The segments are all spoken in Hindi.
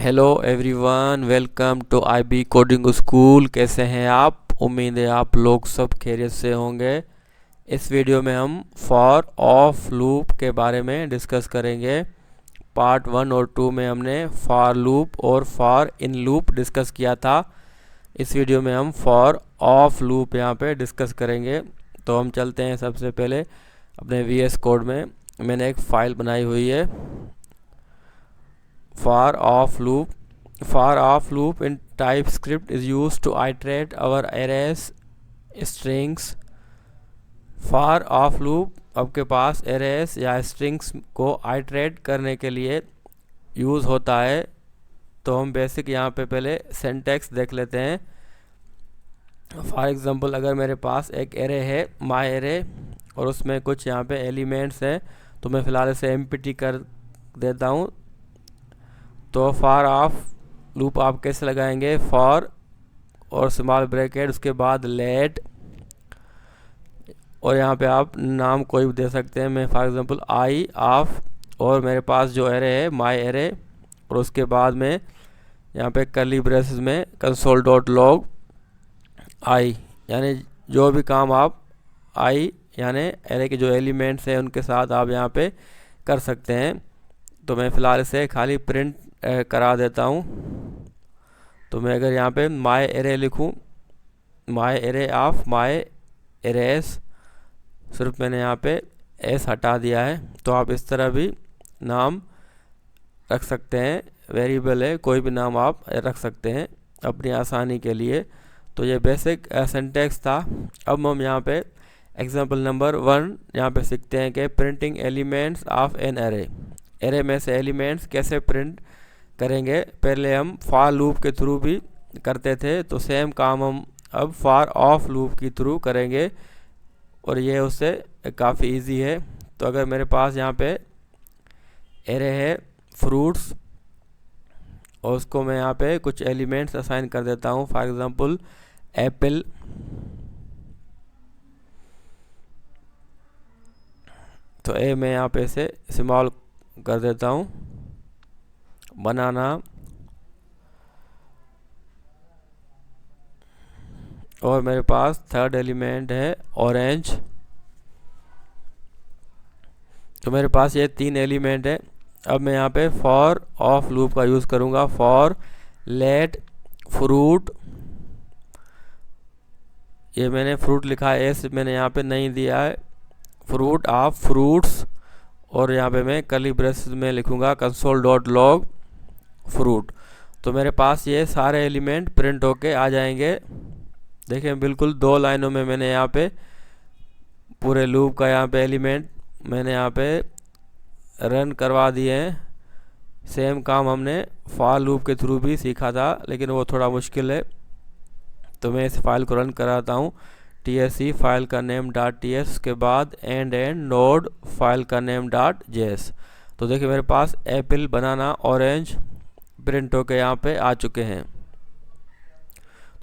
Hello everyone, welcome to IB coding school. कैसे हैं आप? उम्मीद है आप लोग सब खैरियत से होंगे। इस वीडियो में हम फॉर ऑफ लूप के बारे में डिस्कस करेंगे। पार्ट 1 और 2 में हमने फॉर लूप और फॉर इन लूप डिस्कस किया था। इस वीडियो में हम फॉर ऑफ लूप यहाँ पे डिस्कस करेंगे। तो हम चलते हैं सबसे पहले अपने वीएस कोड में। मैंने एक फ़ाइल बनाई हुई है for of loop in TypeScript is used to iterate our arrays strings। for of loop आपके पास arrays या strings को iterate करने के लिए यूज़ होता है। तो हम बेसिक यहाँ पे पहले सिंटैक्स देख लेते हैं। फॉर एग्ज़ाम्पल, अगर मेरे पास एक एरे है माई एरे और उसमें कुछ यहाँ पे एलिमेंट्स हैं, तो मैं फ़िलहाल इसे एम्प्टी कर देता हूँ। तो फॉर ऑफ लूप आप कैसे लगाएंगे? फॉर और स्मॉल ब्रैकेट, उसके बाद लेट, और यहाँ पे आप नाम कोई भी दे सकते हैं। मैं फॉर एग्जांपल आई ऑफ, और मेरे पास जो एरे है माई एरे, और उसके बाद में यहाँ पे कर्ली ब्रेसेस में कंसोल डॉट लॉग आई, यानी जो भी काम आप आई यानी एरे के जो एलिमेंट्स हैं उनके साथ आप यहाँ पे कर सकते हैं। तो मैं फ़िलहाल इसे खाली प्रिंट करा देता हूँ। तो मैं अगर यहाँ पे माई एरे लिखूँ, my array of my arrays, सिर्फ मैंने यहाँ पे एस हटा दिया है। तो आप इस तरह भी नाम रख सकते हैं। वेरिएबल है, कोई भी नाम आप रख सकते हैं अपनी आसानी के लिए। तो ये बेसिक सिंटैक्स था। अब हम यहाँ पे एग्जांपल नंबर 1 यहाँ पे सीखते हैं कि printing elements of an array. Array में से एलिमेंट्स कैसे प्रिंट करेंगे। पहले हम फॉर लूप के थ्रू भी करते थे, तो सेम काम हम अब फॉर ऑफ लूप के थ्रू करेंगे, और ये उससे काफ़ी इजी है। तो अगर मेरे पास यहाँ पे एरे है फ्रूट्स, और उसको मैं यहाँ पे कुछ एलिमेंट्स असाइन कर देता हूँ। फॉर एग्जांपल एप्पल, तो ए मैं यहाँ पे इसे स्मॉल कर देता हूँ। बनाना, और मेरे पास थर्ड एलिमेंट है ऑरेंज। तो मेरे पास ये 3 एलिमेंट है। अब मैं यहाँ पे फॉर ऑफ लूप का यूज़ करूँगा। फॉर लेट फ्रूट, ये मैंने फ्रूट लिखा है, एस मैंने यहाँ पे नहीं दिया है। फ्रूट ऑफ फ्रूट्स, और यहाँ पे मैं कर्ली ब्रेसेस में लिखूँगा कंसोल डॉट लॉग फ्रूट। तो मेरे पास ये सारे एलिमेंट प्रिंट होके आ जाएंगे। देखें, बिल्कुल 2 लाइनों में मैंने यहाँ पे पूरे लूप का यहाँ पे एलिमेंट मैंने यहाँ पे रन करवा दिए हैं। सेम काम हमने फॉर लूप के थ्रू भी सीखा था, लेकिन वो थोड़ा मुश्किल है। तो मैं इस फाइल को रन कराता हूँ। TSC फाइल का नेम .ts के बाद एंड नोड फाइल का नेम .js। तो देखिए मेरे पास एप्पल, बनाना, ऑरेंज प्रिंट होके यहाँ पे आ चुके हैं।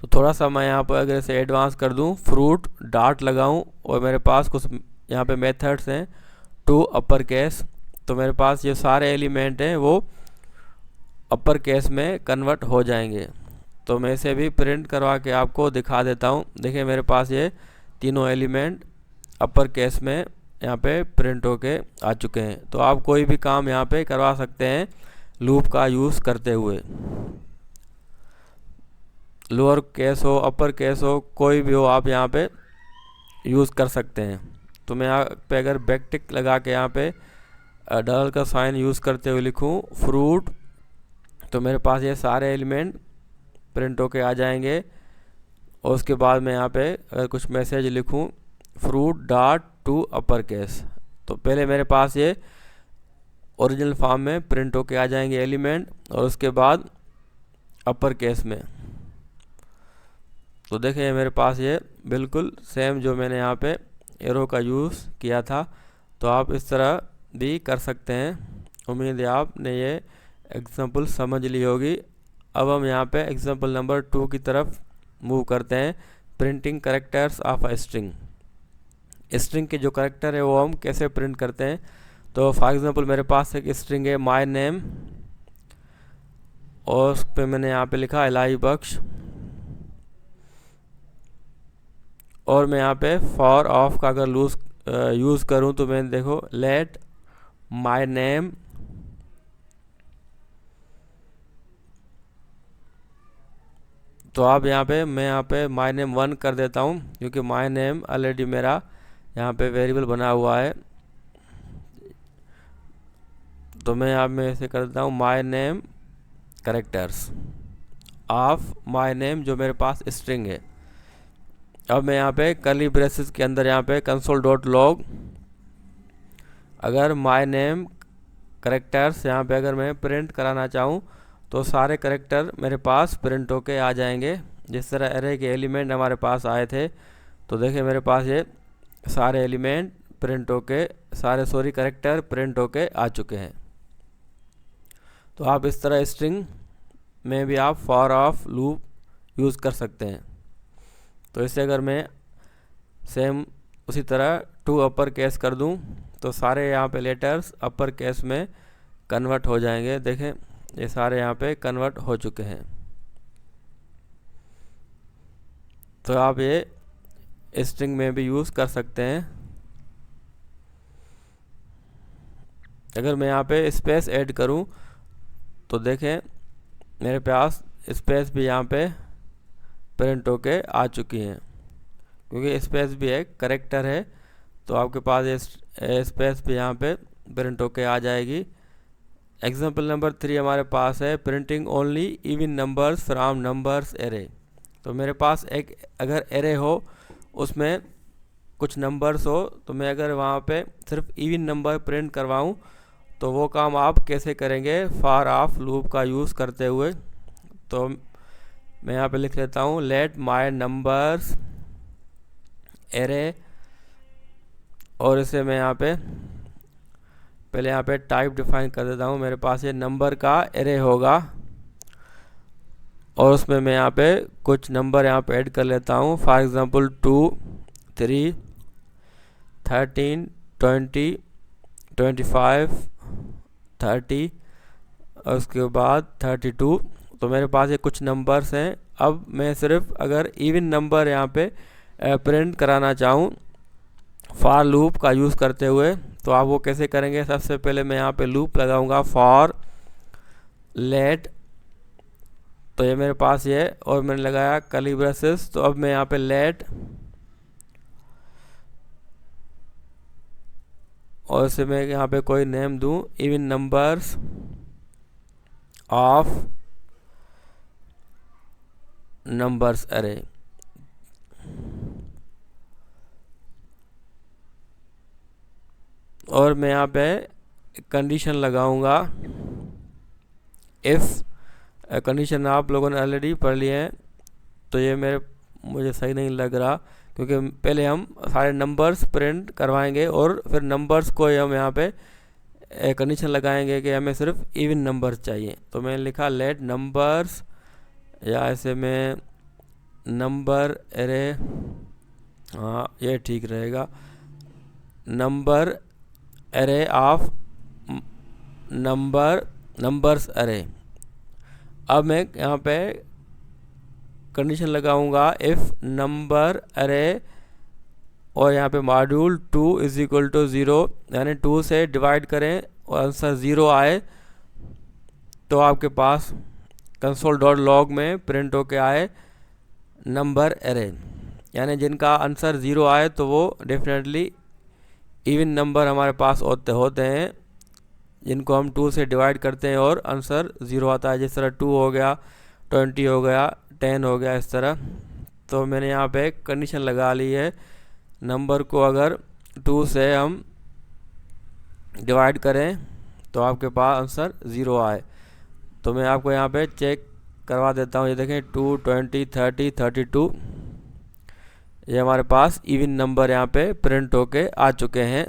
तो थोड़ा सा मैं यहाँ पर अगर इसे एडवांस कर दूँ, फ्रूट डॉट लगाऊँ, और मेरे पास कुछ यहाँ पे मेथड्स हैं टू अपर केस। तो मेरे पास ये सारे एलिमेंट हैं वो अपर केस में कन्वर्ट हो जाएंगे। तो मैं इसे भी प्रिंट करवा के आपको दिखा देता हूँ। देखिए मेरे पास ये तीनों एलिमेंट अपर केस में यहाँ पे प्रिंट होके आ चुके हैं। तो आप कोई भी काम यहाँ पे करवा सकते हैं लूप का यूज़ करते हुए। लोअर केस हो, अपर केस हो, कोई भी हो, आप यहाँ पे यूज़ कर सकते हैं। तो मैं यहाँ पे अगर बैकटिक लगा के यहाँ पे डॉलर का साइन यूज़ करते हुए लिखूँ फ्रूट, तो मेरे पास ये सारे एलिमेंट प्रिंट होके आ जाएंगे। और उसके बाद मैं यहाँ पे अगर कुछ मैसेज लिखूँ fruit dot to upper case, तो पहले मेरे पास ये ओरिजिनल फॉर्म में प्रिंट होके आ जाएंगे एलिमेंट, और उसके बाद अपर केस में। तो देखिए मेरे पास ये बिल्कुल सेम जो मैंने यहाँ पे एरो का यूज़ किया था। तो आप इस तरह भी कर सकते हैं। उम्मीद है आपने ये एग्जांपल समझ ली होगी। अब हम यहाँ पे एग्जांपल नंबर 2 की तरफ मूव करते हैं। Printing characters of a string. String के जो करेक्टर है वो हम कैसे प्रिंट करते हैं। तो फॉर एग्जांपल मेरे पास एक स्ट्रिंग है माय नेम, और उस पर मैंने यहाँ पे लिखा इलाही बख्श, और मैं यहाँ पे फॉर ऑफ का अगर यूज़ करूँ तो मैं देखो लेट माय नेम तो आप यहाँ पे मैं यहाँ पे माय नेम 1 कर देता हूँ, क्योंकि माय नेम ऑलरेडी मेरा यहाँ पे वेरिएबल बना हुआ है। तो मैं यहाँ में ऐसे कर देता हूँ my name characters of my name, जो मेरे पास स्ट्रिंग है। अब मैं यहाँ पे कर्ली ब्रेसेस के अंदर यहाँ पे कंसोल डॉट लॉग, अगर माय नेम करेक्टर्स यहाँ पे अगर मैं प्रिंट कराना चाहूँ तो सारे करेक्टर मेरे पास प्रिंट होके आ जाएंगे। जिस तरह एरे के एलिमेंट हमारे पास आए थे, तो देखिए मेरे पास ये सारे एलिमेंट प्रिंट होके करेक्टर प्रिंट होके आ चुके हैं। तो आप इस तरह स्ट्रिंग में भी आप फॉर ऑफ लूप यूज़ कर सकते हैं। तो इससे अगर मैं सेम उसी तरह टू अपर केस कर दूं तो सारे यहाँ पे लेटर्स अपर केस में कन्वर्ट हो जाएंगे। देखें ये सारे यहाँ पे कन्वर्ट हो चुके हैं। तो आप ये स्ट्रिंग में भी यूज़ कर सकते हैं। अगर मैं यहाँ पे स्पेस ऐड करूँ तो देखें मेरे पास स्पेस भी यहाँ पे प्रिंट होके आ चुकी हैं, क्योंकि स्पेस भी एक करेक्टर है। तो आपके पास ये स्पेस भी यहाँ पे प्रिंट होके आ जाएगी। एग्जाम्पल नंबर 3 हमारे पास है printing only even numbers from numbers array. तो मेरे पास एक अगर एरे हो उसमें कुछ नंबर्स हो, तो मैं अगर वहाँ पे सिर्फ इवन नंबर प्रिंट करवाऊँ तो वो काम आप कैसे करेंगे, फॉर ऑफ लूप का यूज़ करते हुए। तो मैं यहाँ पे लिख लेता हूँ लेट माय नंबर्स एरे, और इसे मैं यहाँ पे पहले यहाँ पे टाइप डिफाइन कर देता हूँ। मेरे पास ये नंबर का एरे होगा और उसमें मैं यहाँ पे कुछ नंबर यहाँ पे ऐड कर लेता हूँ। फॉर एग्ज़ाम्पल 2, 3, 13, 20, 25, 30 और उसके बाद 32। तो मेरे पास ये कुछ नंबर्स हैं। अब मैं सिर्फ अगर इवन नंबर यहाँ पे प्रिंट कराना चाहूँ फॉर लूप का यूज़ करते हुए, तो आप वो कैसे करेंगे। सबसे पहले मैं यहाँ पे लूप लगाऊंगा फॉर लेट, तो ये मेरे पास ये, और मैंने लगाया कर्ली ब्रेसेस। तो अब मैं यहाँ पे लेट, और इसे मैं यहाँ पे कोई नेम दूँ इवन नंबर्स ऑफ नंबर्स अरे। और मैं यहाँ पे कंडीशन लगाऊंगा इफ़। कंडीशन आप लोगों ने ऑलरेडी पढ़ लिए हैं, तो ये मुझे सही नहीं लग रहा, क्योंकि पहले हम सारे नंबर्स प्रिंट करवाएंगे और फिर नंबर्स को हम यहाँ पे कंडीशन लगाएंगे कि हमें सिर्फ इवन नंबर्स चाहिए। तो मैंने लिखा लेट नंबर्स, या ऐसे में नंबर एरे, हाँ ये ठीक रहेगा, number array of numbers array. अब मैं यहाँ पे कंडीशन लगाऊंगा इफ़ नंबर एरे, और यहाँ पे मॉड्यूल 2 इज इक्वल टू 0, यानी 2 से डिवाइड करें और आंसर 0 आए तो आपके पास कंसोल डॉट लॉग में प्रिंट होके आए नंबर एरे। यानी जिनका आंसर 0 आए तो वो डेफिनेटली इवन नंबर हमारे पास होते हैं, जिनको हम 2 से डिवाइड करते हैं और आंसर 0 आता है। जिस तरह 2 हो गया, 20 हो गया, 10 हो गया, इस तरह। तो मैंने यहाँ पे कंडीशन लगा ली है, नंबर को अगर 2 से हम डिवाइड करें तो आपके पास आंसर 0 आए। तो मैं आपको यहाँ पे चेक करवा देता हूँ। ये देखें 2, 20, 30, 32, ये हमारे पास इवन नंबर यहाँ पे प्रिंट होके आ चुके हैं।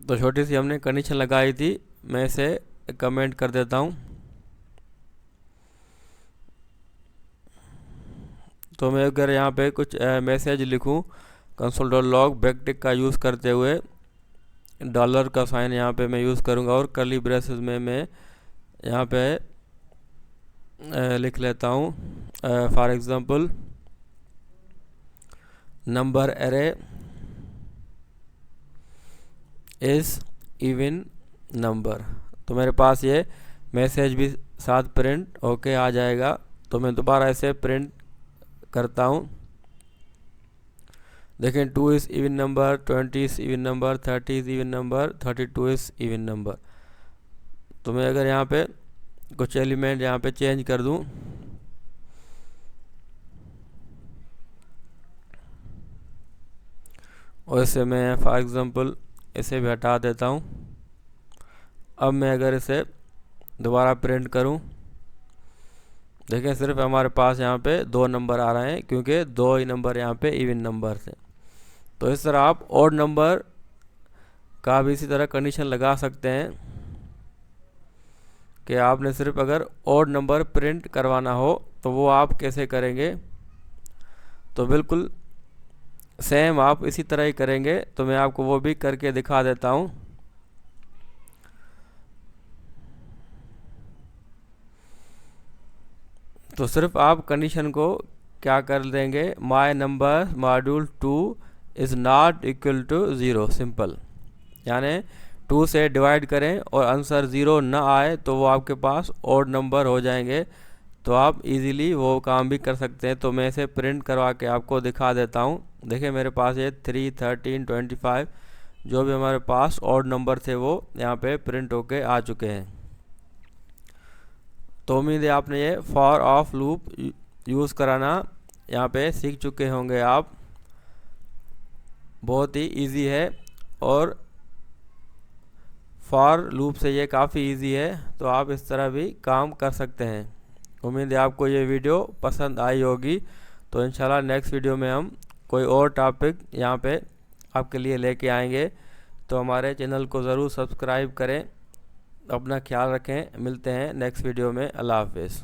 तो छोटी सी हमने कंडीशन लगाई थी, मैं इसे कमेंट कर देता हूँ। तो मैं अगर यहाँ पे कुछ मैसेज लिखूँ कंसोल डॉट लॉग बैकटिक का यूज़ करते हुए, डॉलर का साइन यहाँ पे मैं यूज़ करूँगा और कर्ली ब्रेसेस में मैं यहाँ पे लिख लेता हूँ for example number array is even number. तो मेरे पास ये मैसेज भी साथ प्रिंट होके आ जाएगा। तो मैं दोबारा इसे प्रिंट करता हूँ। देखें 2 is even number, 20 is even number, 30 is even number, 32 is even number. तो मैं अगर यहाँ पे कुछ एलिमेंट यहाँ पे चेंज कर दूँ, और इसे मैं फॉर एग्ज़ाम्पल इसे भी हटा देता हूँ। अब मैं अगर इसे दोबारा प्रिंट करूँ, देखें सिर्फ हमारे पास यहाँ पे 2 नंबर आ रहे हैं क्योंकि 2 ही नंबर यहाँ पे इवन नंबर थे। तो इस तरह आप ऑड नंबर का भी इसी तरह कंडीशन लगा सकते हैं कि आपने सिर्फ अगर ऑड नंबर प्रिंट करवाना हो तो वो आप कैसे करेंगे। तो बिल्कुल सेम आप इसी तरह ही करेंगे। तो मैं आपको वो भी करके दिखा देता हूँ। तो सिर्फ आप कंडीशन को क्या कर देंगे, my number module 2 is not equal to 0, simple. यानी 2 से डिवाइड करें और आंसर 0 ना आए तो वो आपके पास ऑड नंबर हो जाएंगे। तो आप इजीली वो काम भी कर सकते हैं। तो मैं इसे प्रिंट करवा के आपको दिखा देता हूँ। देखिए मेरे पास ये 3, 13, 25 जो भी हमारे पास ऑड नंबर थे वो यहाँ पे प्रिंट होके आ चुके हैं। तो उम्मीद है आपने ये फॉर ऑफ लूप यूज़ कराना यहाँ पे सीख चुके होंगे आप। बहुत ही इजी है और फॉर लूप से ये काफ़ी इजी है। तो आप इस तरह भी काम कर सकते हैं। उम्मीद है आपको ये वीडियो पसंद आई होगी। तो इंशाल्लाह नेक्स्ट वीडियो में हम कोई और टॉपिक यहाँ पे आपके लिए लेके आएंगे। तो हमारे चैनल को ज़रूर सब्सक्राइब करें। अपना ख्याल रखें। मिलते हैं नेक्स्ट वीडियो में। अल्लाह हाफिज़।